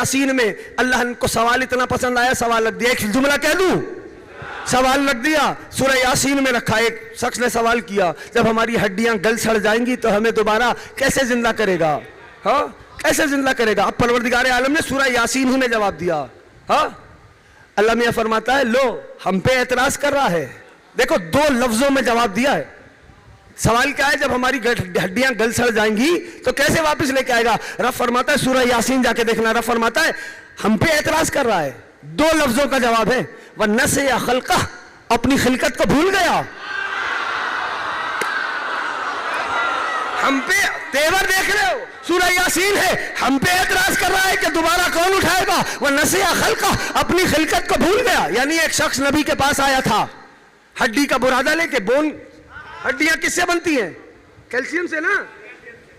यासीन में अल्लाह को सवाल इतना पसंद आया, सवाल रख दिया। एक जुमला कह दूं, सवाल रख दिया। सूरह यासीन में रखा, एक शख्स ने सवाल किया, जब हमारी हड्डियां गल सड़ जाएंगी तो हमें दोबारा कैसे जिंदा करेगा? हाँ, कैसे जिंदा करेगा? अब परवरदिगार आलम ने सूरह यासीन ही में जवाब दिया। हाँ, अल्लाह मियां फरमाता है, लो हम पे एतराज कर रहा है। देखो, दो लफ्जों में जवाब दिया है। सवाल क्या है? जब हमारी हड्डियां गल सड़ जाएंगी तो कैसे वापस लेके आएगा? रब फरमाता है, सूरह यासीन जाके देखना, रब फरमाता है हम पे एतराज कर रहा है। दो लफ्जों का जवाब है, वह नसिया खल्का, अपनी खिलकत को भूल गया। हम पे तेवर देख रहे हो, सूरह यासीन है, हम पे एतराज कर रहा है कि दोबारा कौन उठाएगा? वह नसिया खल्का, अपनी खिलकत को भूल गया। यानी एक शख्स नबी के पास आया था, हड्डी का बुरादा लेके। बोन, हड्डियां किससे बनती हैं? कैल्शियम से ना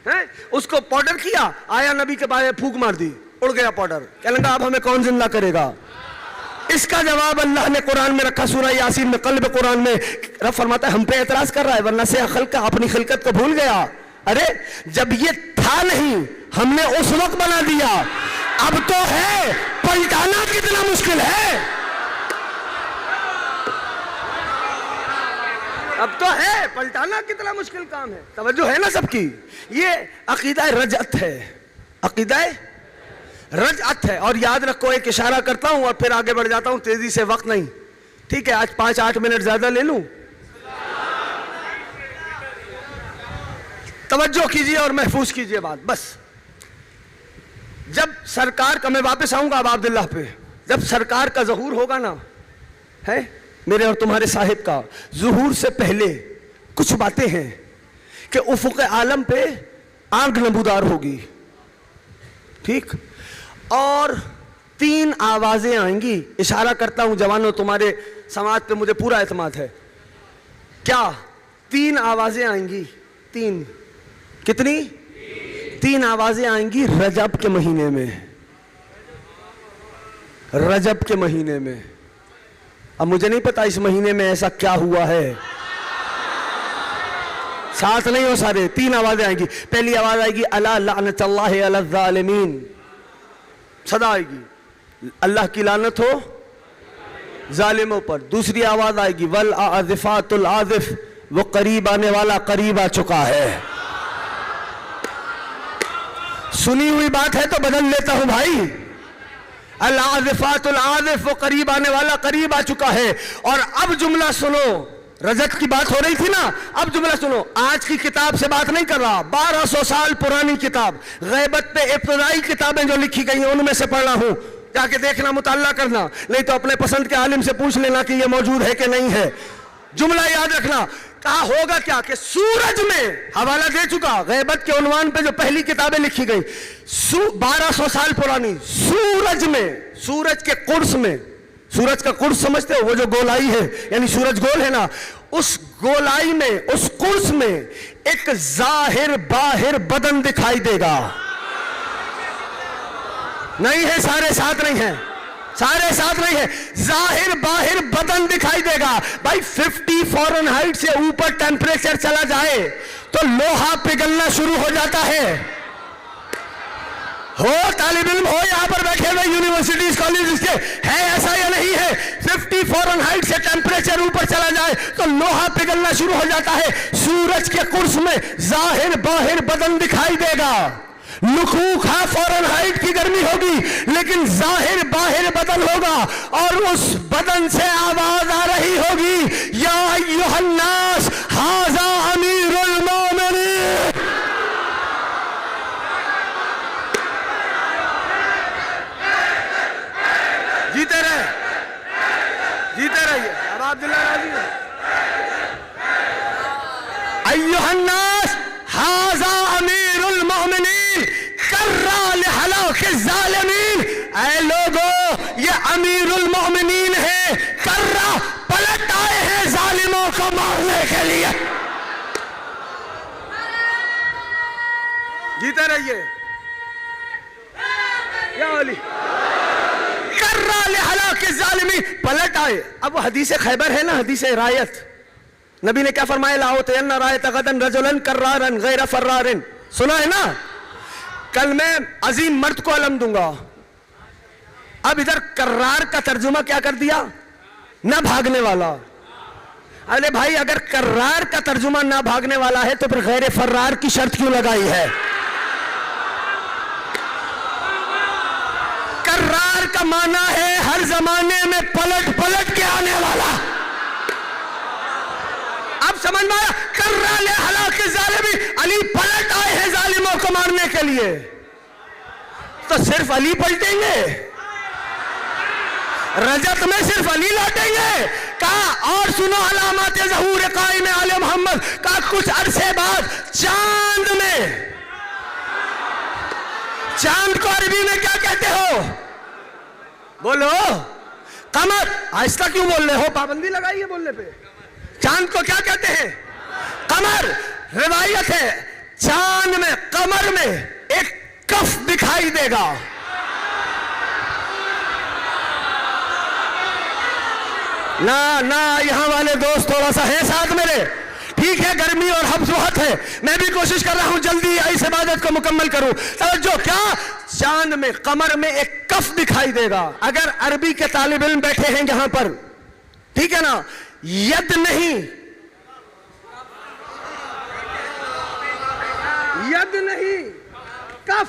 है। उसको पाउडर किया, आया नबी के पास, फूंक मार दी, उड़ गया पाउडर। कहने लगा अब हमें कौन जिंदा करेगा? इसका जवाब अल्लाह ने कुरान में रखा, सूरह यासीन में, कल्ब कुरान में। रब फरमाता है हम पे एतराज कर रहा है, वरना से खल्का, अपनी खिलकत को भूल गया। अरे जब ये था नहीं, हमने उस वक्त बना दिया, अब तो है, पलटाना कितना मुश्किल है। अब तो है, पलटाना कितना मुश्किल काम है। तवज्जो है ना सबकी? ये अकीदा रजअत है, अकीदा रजअत है। और याद रखो, एक इशारा करता हूं और फिर आगे बढ़ जाता हूं, तेजी से, वक्त नहीं, ठीक है? आज 5-8 मिनट ज्यादा ले लूं। तवज्जो कीजिए और महफूज कीजिए बात। बस जब सरकार का, मैं वापस आऊंगा अब अब्दुल्लाह पे, जब सरकार का ज़हूर होगा ना, है मेरे और तुम्हारे साहिब का, ज़हूर से पहले कुछ बातें हैं कि उफ़ुक़ आलम पे आग नबूदार होगी, ठीक? और 3 आवाजें आएंगी। इशारा करता हूं जवानों, तुम्हारे समाज पे मुझे पूरा एतमाद है। क्या 3 आवाजें आएंगी? 3 कितनी? 3 आवाजें आएंगी रजब के महीने में, रजब के महीने में। अब मुझे नहीं पता इस महीने में ऐसा क्या हुआ है, साथ नहीं हो सारे। 3 आवाजें आएंगी। पहली आवाज आएगी अला लानतल्लाहि अला ज़ालिमीन, सदा आएगी, अल्लाह की लानत हो जालिमों पर। दूसरी आवाज आएगी वल आज़िफ़ातुल आज़िफ़, वो करीब आने वाला करीब आ चुका है। सुनी हुई बात है तो बदल लेता हूं भाई। अल आज़िफ़ातुल आज़िफ़, वो करीब आने वाला करीब आ चुका है। और अब जुमला सुनो, रजत की बात हो रही थी ना, अब जुमला सुनो। आज की किताब से बात नहीं कर रहा, 1200 साल पुरानी किताब, गैबत पे इब्तिदाई किताबें जो लिखी गई हैं उनमें से पढ़ रहा हूं। जाके देखना, मुताल्ला करना, नहीं तो अपने पसंद के आलिम से पूछ लेना कि ये मौजूद है कि नहीं है। जुमला याद रखना। कहा होगा क्या कि सूरज में, हवाला दे चुका, गैबत के उन्वान पे जो पहली किताबें लिखी गई 1200 साल पुरानी, सूरज में, सूरज के कुर्स में, सूरज का कुर्स समझते हो, वो जो गोलाई है, यानी सूरज गोल है ना, उस गोलाई में, उस कुर्स में एक जाहिर बाहिर बदन दिखाई देगा। नहीं है, सारे साथ नहीं है, सारे साथ नहीं है, जाहिर बाहिर बदन दिखाई देगा। भाई 50 फ़ारेनहाइट से ऊपर टेम्परेचर चला जाए तो लोहा पिघलना शुरू हो जाता है। हो तालिब इल्म हो यहाँ पर बैठे हुए, यूनिवर्सिटीज कॉलेज के, है ऐसा या नहीं है? 50 फ़ारेनहाइट से टेम्परेचर ऊपर चला जाए तो लोहा पिघलना शुरू हो जाता है। सूरज के कुर्स में जाहिर बाहिर बदन दिखाई देगा। लुकूक है, फ़ारेनहाइट की गर्मी होगी, लेकिन जाहिर बाहिर बदन होगा और उस बदन से आवाज आ रही होगी, या अय्युहन्नास हाज़ा अमीरुल मोमिनीन। जीते रहे, जीते रहिए। अब अब्दुल्लाह राजी है। अय्युहन्नास हाज़ा अमीरुल मोमिनीन कर्रा लिहलाक ज़ालिमीन। ऐ लोगों, ये अमीरुल मोमिनीन है, कर्रा, पलट आए हैं जालिमों को मारने के लिए। जीते रहिए या अली। कर्रा लिहलाक ज़ालिमीन, पलट आए। अब हदीस खैबर है ना, हदीस रायत, नबी ने क्या फरमाया? लाओ तयन्ना रायत गदन रजुलन कर्रारन गैर फर्रारिन। सुना है ना? कल मैं अजीम मर्द को अलम दूंगा, अब इधर कर्रार का तर्जुमा क्या कर दिया? ना भागने वाला। अरे भाई, अगर कर्रार का तर्जुमा ना भागने वाला है तो फिर गैर फर्रार की शर्त क्यों लगाई है? कर्रार का माना है हर जमाने में पलट पलट के आने वाला। अब समझ में आया? कर्रा ले हलाक जालिमी, अली पलट आए हैं जालिमों को मारने के लिए। तो सिर्फ अली पलटेंगे? रजत में सिर्फ अली लौटेंगे? कहा और सुनो अलामत ज़हूर कायम आले मोहम्मद का कुछ अरसे बाद चांद में, चांद को अरबी में क्या कहते हो? बोलो। कमर। आहिस्ता क्यों बोल रहे हो? पाबंदी लगाइए बोलने पे। चांद को क्या कहते हैं? कमर। रिवायत है चांद में, कमर में एक कफ दिखाई देगा। ना ना, यहां वाले दोस्त थोड़ा सा है साथ मेरे। ठीक है, गर्मी और हब्स है, मैं भी कोशिश कर रहा हूं जल्दी इस इबादत को मुकम्मल करूं। समझो क्या? चांद में, कमर में एक कफ दिखाई देगा। अगर अरबी के तालिब इल्म बैठे हैं यहां पर, ठीक है ना, यद नहीं, यद नहीं कफ,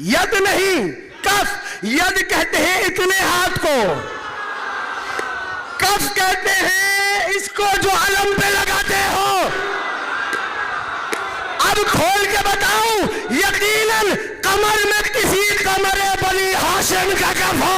यद नहीं कफ। यद कहते हैं इतने हाथ को, कफ कहते हैं इसको जो अलम पे लगाते हो। अब खोल के बताऊं, यकीनन कमर में किसी कमरे बनी हाशिम का कफ हो।